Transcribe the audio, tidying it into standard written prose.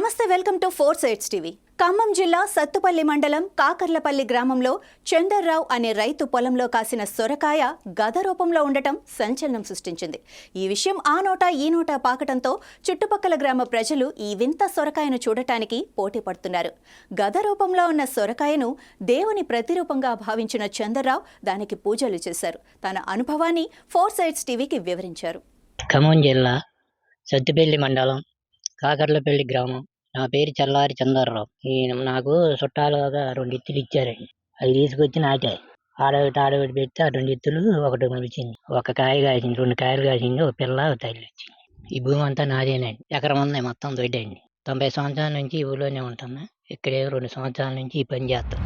నమస్తే, welcome to 4 sides TV. Khammam జిల్లా సత్తుపల్లి మండలం కాకర్లపల్లి గ్రామంలో చందర్రావు అనే రైతు పొలంలో కాసిన సొరకాయ గద రూపంలో ఉండటం సంచలనం సృష్టించింది. ఈ విషయం ఆ నోట ఈ నోట పాకటంతో చుట్టుపక్కల గ్రామ ప్రజలు ఈ వింత సొరకాయను చూడటానికి పోటీ పడుతున్నారు. గద రూపంలో ఉన్న సొరకాయను దేవుని ప్రతిరూపంగా భావించిన చందర్రావు దానికి పూజలు చేశారు. తన అనుభవాన్ని 4 సైడ్స్ టీవీకి వివరించారు. ఖమ్మం జిల్లా సత్తుపల్లి మండలం కాకర్లపల్లి గ్రామం. నా పేరు చల్లారి చందర్రావు. నాకు చుట్టాలుగా 2 ఇత్తులు ఇచ్చారండి. అవి తీసుకొచ్చి నాటాయి. ఆడవిటి పెడితే ఆ 2 ఇత్తులు ఒకటి మొలిచింది. ఒక కాయ కాసింది, 2 కాయలు కాసింది, ఒక పిల్ల ఒక తల్లి వచ్చింది. ఈ భూమి అంతా నాదేనండి. ఎకరం ఉంది మొత్తం దొడ్డండి. 90 సంవత్సరాల నుంచి ఈ ఊళ్ళోనే ఉంటున్నా. ఇక్కడే 2 సంవత్సరాల నుంచి ఈ పని చేస్తాం.